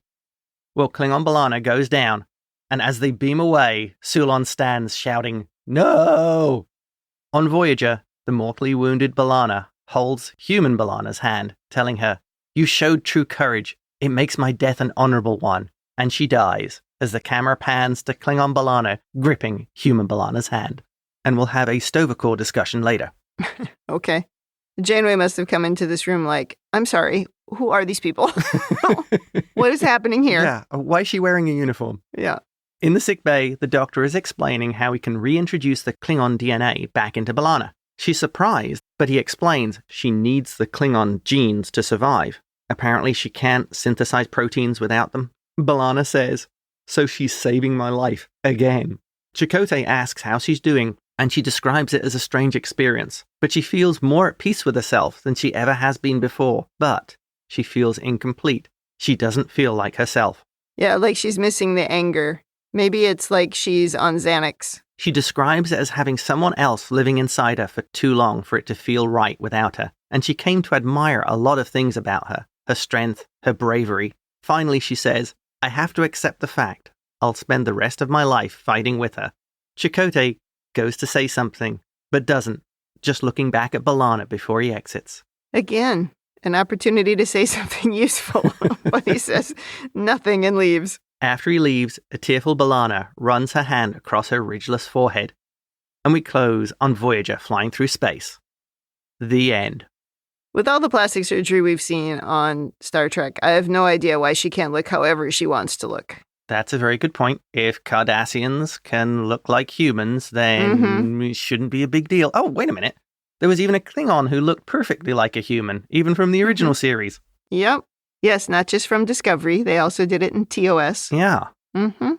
Well, Klingon B'Elanna goes down, and as they beam away, Sulon stands shouting, "No!" On Voyager, the mortally wounded B'Elanna holds human B'Elanna's hand, telling her, "You showed true courage. It makes my death an honorable one." And she dies, as the camera pans to Klingon B'Elanna gripping human B'Elanna's hand. And we'll have a Stovercore discussion later. Okay. Janeway must have come into this room like, "I'm sorry, who are these people? What is happening here?" Yeah, why is she wearing a uniform? Yeah. In the sickbay, the doctor is explaining how he can reintroduce the Klingon DNA back into B'Elanna. She's surprised, but he explains she needs the Klingon genes to survive. Apparently she can't synthesize proteins without them. B'Elanna says, "So she's saving my life again." Chakotay asks how she's doing, and she describes it as a strange experience. But she feels more at peace with herself than she ever has been before. But she feels incomplete. She doesn't feel like herself. Yeah, like she's missing the anger. Maybe it's like she's on Xanax. She describes it as having someone else living inside her for too long for it to feel right without her. And she came to admire a lot of things about her. Her strength, her bravery. Finally, she says, "I have to accept the fact. I'll spend the rest of my life fighting with her." Chakotay goes to say something, but doesn't, just looking back at B'Elanna before he exits. Again, an opportunity to say something useful, but he says nothing and leaves. After he leaves, a tearful B'Elanna runs her hand across her ridgeless forehead, and we close on Voyager flying through space. The end. With all the plastic surgery we've seen on Star Trek, I have no idea why she can't look however she wants to look. That's a very good point. If Cardassians can look like humans, then it shouldn't be a big deal. Oh, wait a minute. There was even a Klingon who looked perfectly like a human, even from the original series. Yep. Yes, not just from Discovery. They also did it in TOS. Yeah. Mm-hmm.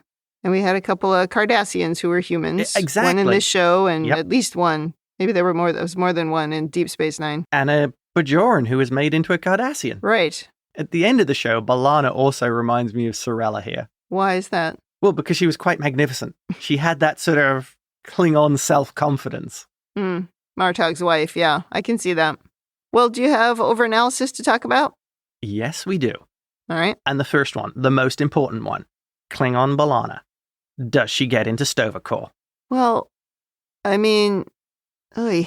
And we had a couple of Cardassians who were humans. Exactly. One in this show and Yep. at least one. Maybe there was more than one in Deep Space Nine. And a Bajoran who was made into a Cardassian. Right. At the end of the show, B'Elanna also reminds me of Sorella here. Why is that? Well, because she was quite magnificent. She had that sort of Klingon self-confidence. Martog's wife, yeah. I can see that. Well, do you have over-analysis to talk about? Yes, we do. All right. And the first one, the most important one, Klingon B'Elanna. Does she get into Sto-vo-kor? Well, I mean, because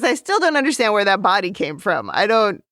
I still don't understand where that body came from. I don't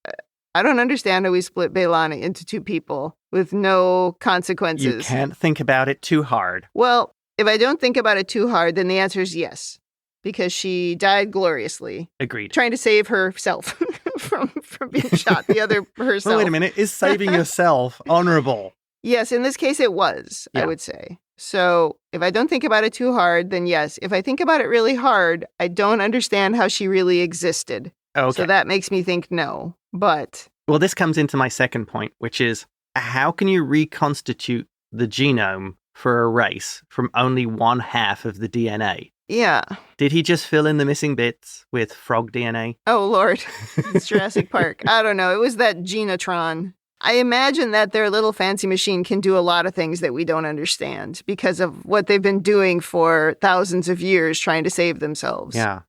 understand how we split B'Elanna into two people with no consequences. You can't think about it too hard. Well, if I don't think about it too hard, then the answer is yes, because she died gloriously. Agreed. Trying to save herself from being shot, the other herself. Well, wait a minute. Is saving yourself honorable? Yes, in this case it was, Yeah. I would say. So if I don't think about it too hard, then yes. If I think about it really hard, I don't understand how she really existed. Okay. So that makes me think no. But Well, this comes into my second point, which is how can you reconstitute the genome for a race from only one half of the DNA? yeah. Did he just fill in the missing bits with frog DNA? Oh, Lord. It's Jurassic Park. I don't know. It was that Genotron. I imagine that their little fancy machine can do a lot of things that we don't understand because of what they've been doing for thousands of years trying to save themselves. Yeah.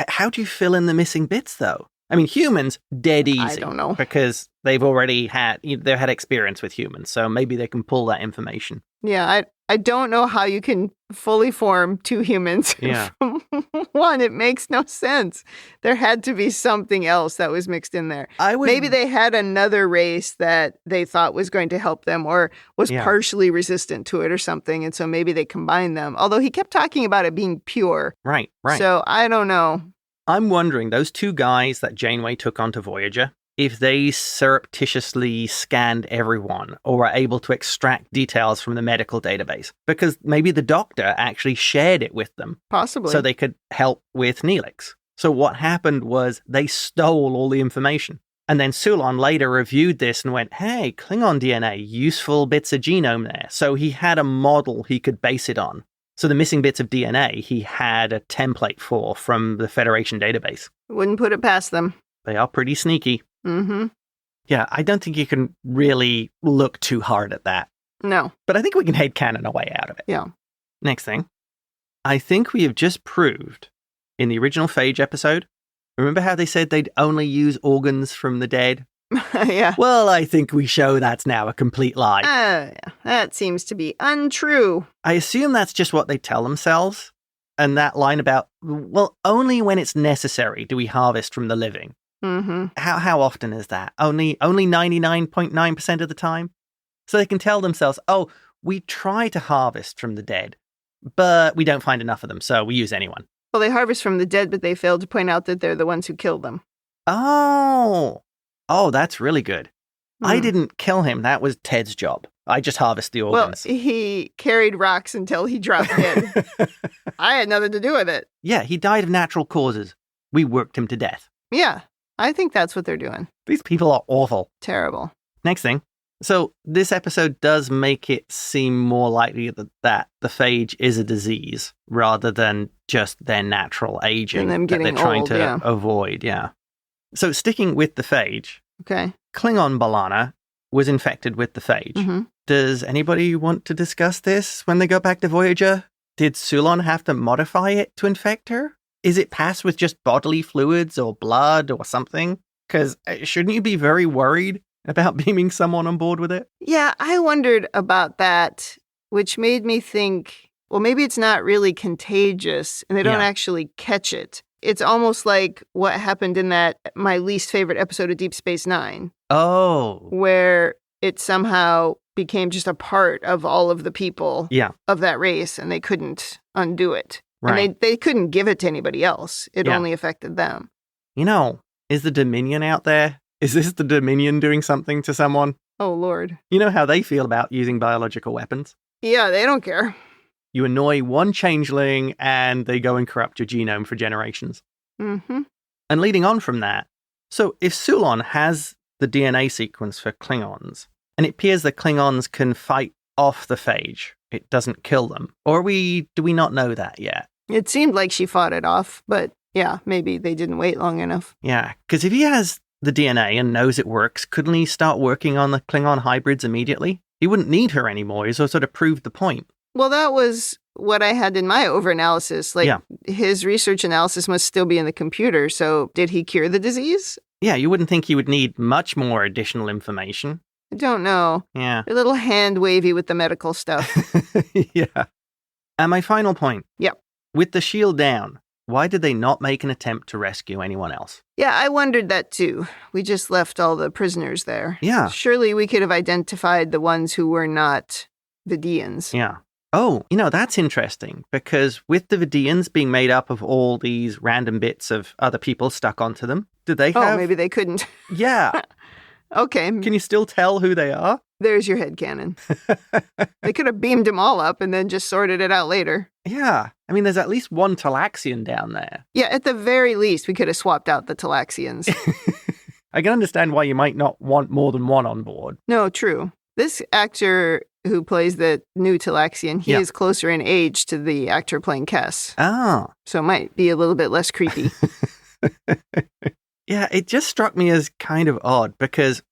How do you fill in the missing bits, though? I mean, humans, dead easy. I don't know. Because they've already had experience with humans, so maybe they can pull that information. Yeah, I don't know how you can fully form two humans Yeah. from one. It makes no sense. There had to be something else that was mixed in there. Maybe they had another race that they thought was going to help them or was partially resistant to it or something, and so maybe they combined them. Although he kept talking about it being pure. Right. So I don't know. I'm wondering, those two guys that Janeway took onto Voyager, if they surreptitiously scanned everyone or were able to extract details from the medical database, because maybe the doctor actually shared it with them. Possibly. So they could help with Neelix. So what happened was they stole all the information. And then Sulon later reviewed this and went, hey, Klingon DNA, useful bits of genome there. So he had a model he could base it on. So the missing bits of DNA, he had a template for from the Federation database. Wouldn't put it past them. They are pretty sneaky. Mm-hmm. Yeah, I don't think you can really look too hard at that. No. But I think we can headcanon a way out of it. Yeah. Next thing. I think we have just proved in the original Phage episode, remember how they said they'd only use organs from the dead? Yeah. Well, I think we show that's now a complete lie. Yeah. That seems to be untrue. I assume that's just what they tell themselves. And that line about, well, only when it's necessary do we harvest from the living. Mm-hmm. How often is that? Only 99.9% of the time? So they can tell themselves, oh, we try to harvest from the dead, but we don't find enough of them, so we use anyone. Well, they harvest from the dead, but they fail to point out that they're the ones who killed them. Oh, that's really good. I didn't kill him. That was Ted's job. I just harvest the organs. Well, he carried rocks until he dropped dead. I had nothing to do with it. Yeah, he died of natural causes. We worked him to death. Yeah, I think that's what they're doing. These people are awful. Terrible. Next thing. So this episode does make it seem more likely that the phage is a disease rather than just their natural aging And them that they're getting trying old, to yeah. avoid. Yeah. So sticking with the phage, Okay. Klingon B'Elanna was infected with the phage. Mm-hmm. Does anybody want to discuss this when they go back to Voyager? Did Sulon have to modify it to infect her? Is it passed with just bodily fluids or blood or something? Because shouldn't you be very worried about beaming someone on board with it? Yeah, I wondered about that, which made me think, well, maybe it's not really contagious and they don't Yeah. actually catch it. It's almost like what happened in that my least favorite episode of Deep Space Nine, Oh. where it somehow became just a part of all of the people Yeah. of that race and they couldn't undo it. Right. And they couldn't give it to anybody else. It Yeah. only affected them. You know, is the Dominion out there? Is this the Dominion doing something to someone? Oh, Lord. You know how they feel about using biological weapons? Yeah, they don't care. You annoy one changeling and they go and corrupt your genome for generations. Mm-hmm. And leading on from that, so if Sulon has the DNA sequence for Klingons, and it appears the Klingons can fight off the phage. It doesn't kill them. Or do we not know that yet? It seemed like she fought it off, but yeah, maybe they didn't wait long enough. Yeah, because if he has the DNA and knows it works, couldn't he start working on the Klingon hybrids immediately? He wouldn't need her anymore. He sort of proved the point. Well, that was what I had in my overanalysis. His research analysis must still be in the computer, so did he cure the disease? Yeah, you wouldn't think he would need much more additional information. I don't know. Yeah. A little hand-wavy with the medical stuff. Yeah. And my final point. Yep. With the shield down, why did they not make an attempt to rescue anyone else? Yeah, I wondered that too. We just left all the prisoners there. Yeah. Surely we could have identified the ones who were not Vidiians. Yeah. Oh, that's interesting, because with the Vidiians being made up of all these random bits of other people stuck onto them, did they have... Oh, maybe they couldn't. Yeah. Okay. Can you still tell who they are? There's your headcanon. They could have beamed them all up and then just sorted it out later. Yeah. I mean, there's at least one Talaxian down there. Yeah, at the very least, we could have swapped out the Talaxians. I can understand why you might not want more than one on board. No, true. This actor who plays the new Talaxian, he is closer in age to the actor playing Kes. Oh. So it might be a little bit less creepy. Yeah, it just struck me as kind of odd because,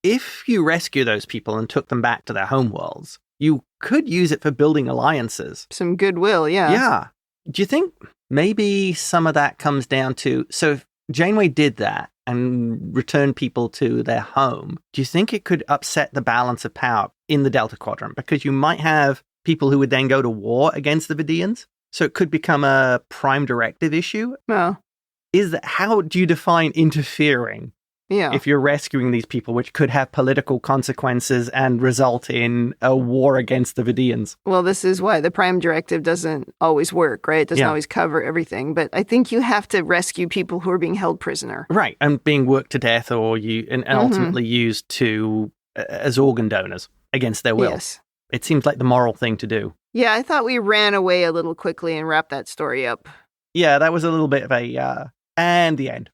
if you rescue those people and took them back to their homeworlds, you could use it for building alliances. Some goodwill, yeah. Yeah. Do you think maybe some of that comes down to, so if Janeway did that and returned people to their home, do you think it could upset the balance of power in the Delta Quadrant? Because you might have people who would then go to war against the Vidiians. So it could become a prime directive issue. Well, how do you define interfering? Yeah. If you're rescuing these people, which could have political consequences and result in a war against the Vidiians. Well, this is why the Prime Directive doesn't always work, right? It doesn't always cover everything. But I think you have to rescue people who are being held prisoner. Right, and being worked to death or ultimately used as organ donors against their will. Yes. It seems like the moral thing to do. Yeah, I thought we ran away a little quickly and wrapped that story up. Yeah, that was a little bit of a... and the end.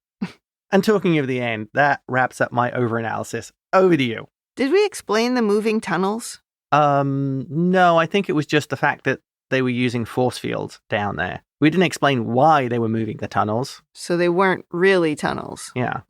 And talking of the end, that wraps up my overanalysis. Over to you. Did we explain the moving tunnels? No, I think it was just the fact that they were using force fields down there. We didn't explain why they were moving the tunnels. So they weren't really tunnels. Yeah.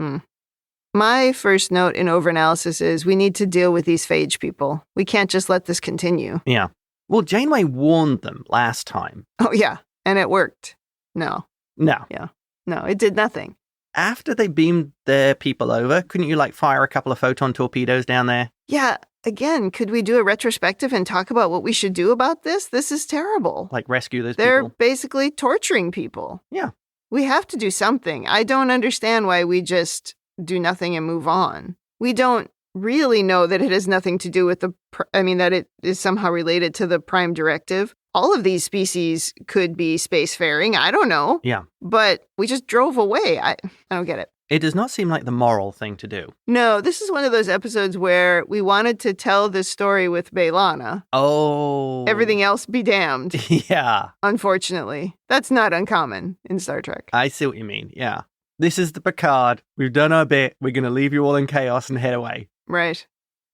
My first note in overanalysis is we need to deal with these phage people. We can't just let this continue. Yeah. Well, Janeway warned them last time. Oh, yeah. And it worked. No. Yeah. No, it did nothing. After they beamed their people over, couldn't you fire a couple of photon torpedoes down there? Yeah. Again, could we do a retrospective and talk about what we should do about this? This is terrible. Rescue those They're people? They're basically torturing people. Yeah. We have to do something. I don't understand why we just do nothing and move on. We don't really know that it has nothing to do with that it is somehow related to the Prime Directive. All of these species could be spacefaring. I don't know. Yeah. But we just drove away. I don't get it. It does not seem like the moral thing to do. No, this is one of those episodes where we wanted to tell this story with B'Elanna. Oh. Everything else be damned. Yeah. Unfortunately. That's not uncommon in Star Trek. I see what you mean. Yeah. This is the Picard. We've done our bit. We're going to leave you all in chaos and head away. Right.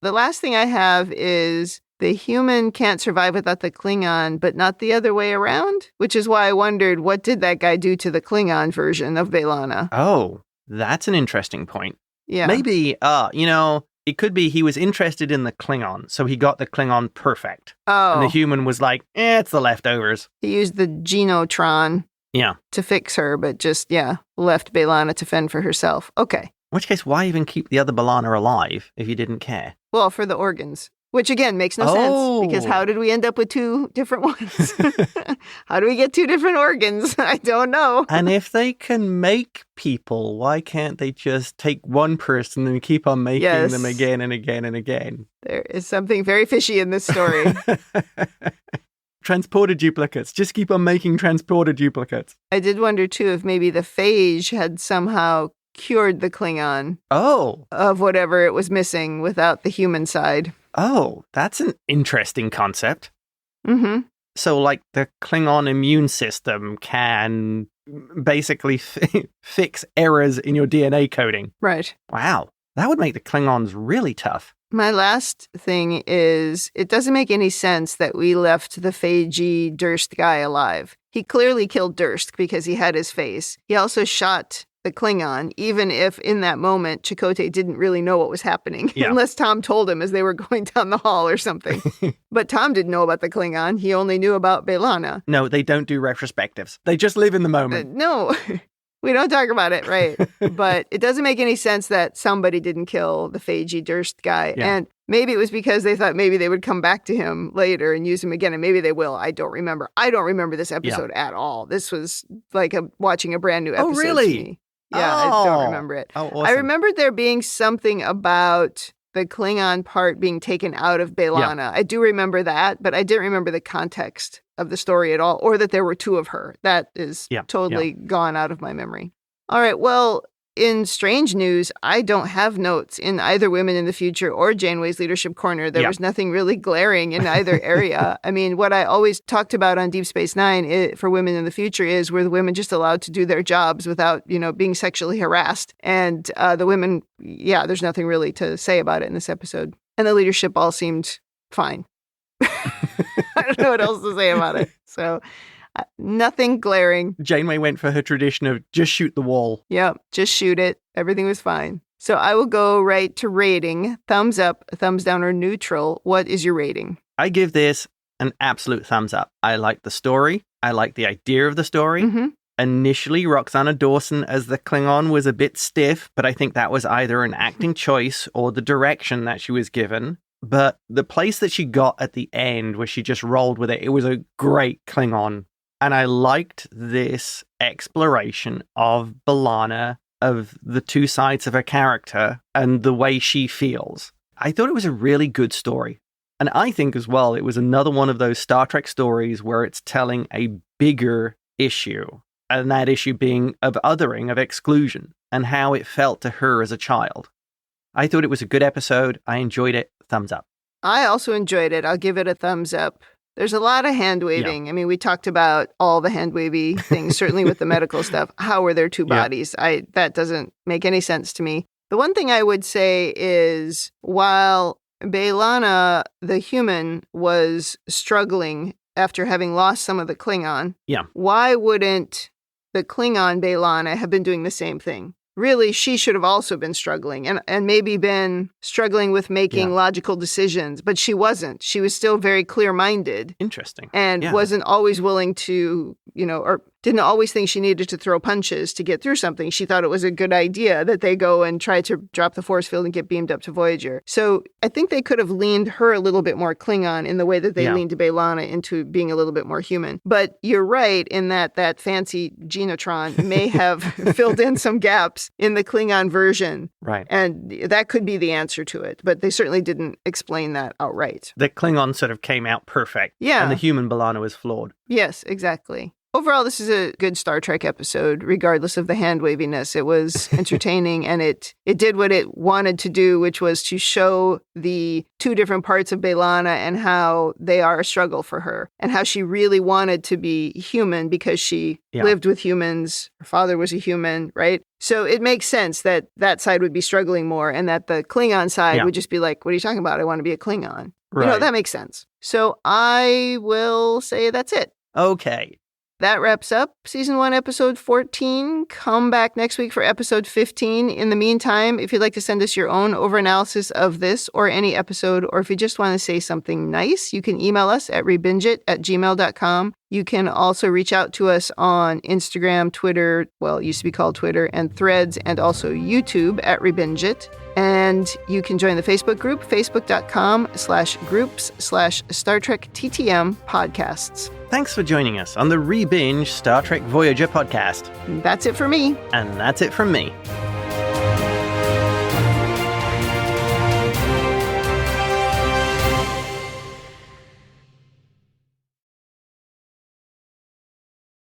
The last thing I have is the human can't survive without the Klingon, but not the other way around, which is why I wondered, what did that guy do to the Klingon version of B'Elanna? Oh, that's an interesting point. Yeah. Maybe, it could be he was interested in the Klingon, so he got the Klingon perfect. Oh. And the human was like, it's the leftovers. He used the Genotron to fix her, but just, left B'Elanna to fend for herself. Okay. In which case, why even keep the other B'Elanna alive if you didn't care? Well, for the organs. Which, again, makes no sense, because how did we end up with two different ones? How do we get two different organs? I don't know. And if they can make people, why can't they just take one person and keep on making them again and again and again? There is something very fishy in this story. Transporter duplicates. Just keep on making transporter duplicates. I did wonder, too, if maybe the phage had somehow cured the Klingon of whatever it was missing without the human side. Oh, that's an interesting concept. Mm-hmm. So, the Klingon immune system can basically fix errors in your DNA coding. Right. Wow. That would make the Klingons really tough. My last thing is, it doesn't make any sense that we left the phage Durst guy alive. He clearly killed Durst because he had his face. He also shot the Klingon, even if in that moment Chakotay didn't really know what was happening, unless Tom told him as they were going down the hall or something. But Tom didn't know about the Klingon. He only knew about B'Elanna. No, they don't do retrospectives. They just live in the moment. No. We don't talk about it, right? But it doesn't make any sense that somebody didn't kill the phage Durst guy. Yeah. And maybe it was because they thought maybe they would come back to him later and use him again. And maybe they will. I don't remember. I don't remember this episode at all. This was like watching a brand new episode. Oh, really? To me. Yeah, I don't remember it. Oh, awesome. I remembered there being something about the Klingon part being taken out of B'Elanna. Yeah. I do remember that, but I didn't remember the context of the story at all, or that there were two of her. That is totally gone out of my memory. All right, well, in strange news, I don't have notes in either Women in the Future or Janeway's Leadership Corner. There was nothing really glaring in either area. I mean, what I always talked about on Deep Space Nine for Women in the Future is were the women just allowed to do their jobs without, being sexually harassed. And the women, there's nothing really to say about it in this episode. And the leadership all seemed fine. I don't know what else to say about it. So nothing glaring. Janeway went for her tradition of just shoot the wall. Yep, just shoot it. Everything was fine. So I will go right to rating. Thumbs up, thumbs down, or neutral. What is your rating? I give this an absolute thumbs up. I like the story. I like the idea of the story. Mm-hmm. Initially, Roxana Dawson as the Klingon was a bit stiff, but I think that was either an acting choice or the direction that she was given. But the place that she got at the end, where she just rolled with it, it was a great Klingon. And I liked this exploration of B'Elanna, of the two sides of her character and the way she feels. I thought it was a really good story. And I think as well, it was another one of those Star Trek stories where it's telling a bigger issue. And that issue being of othering, of exclusion, and how it felt to her as a child. I thought it was a good episode. I enjoyed it. Thumbs up. I also enjoyed it. I'll give it a thumbs up. There's a lot of hand waving. I mean, we talked about all the hand wavy things, certainly with the medical stuff. How were there two bodies? That doesn't make any sense to me. The one thing I would say is while B'Elanna, the human, was struggling after having lost some of the Klingon, why wouldn't the Klingon B'Elanna have been doing the same thing? Really, she should have also been struggling and maybe been struggling with making logical decisions, but she wasn't. She was still very clear-minded. Interesting. And wasn't always willing to, or didn't always think she needed to throw punches to get through something. She thought it was a good idea that they go and try to drop the force field and get beamed up to Voyager. So I think they could have leaned her a little bit more Klingon in the way that they leaned B'Elanna into being a little bit more human. But you're right in that fancy Genotron may have filled in some gaps in the Klingon version. Right. And that could be the answer to it. But they certainly didn't explain that outright. The Klingon sort of came out perfect. Yeah. And the human B'Elanna was flawed. Yes, exactly. Overall, this is a good Star Trek episode, regardless of the hand-waviness. It was entertaining, and it did what it wanted to do, which was to show the two different parts of B'Elanna and how they are a struggle for her, and how she really wanted to be human because she lived with humans. Her father was a human, right? So it makes sense that that side would be struggling more, and that the Klingon side would just be like, what are you talking about? I want to be a Klingon. Right. That makes sense. So I will say that's it. Okay. That wraps up Season 1, Episode 14. Come back next week for Episode 15. In the meantime, if you'd like to send us your own over-analysis of this or any episode, or if you just want to say something nice, you can email us at ReBingeIT@gmail.com. You can also reach out to us on Instagram, Twitter, well, it used to be called Twitter, and Threads, and also YouTube at ReBingeIT. And you can join the Facebook group, facebook.com/groups/Star Trek TTM podcasts. Thanks for joining us on the ReBinge Star Trek Voyager podcast. That's it for me. And that's it from me.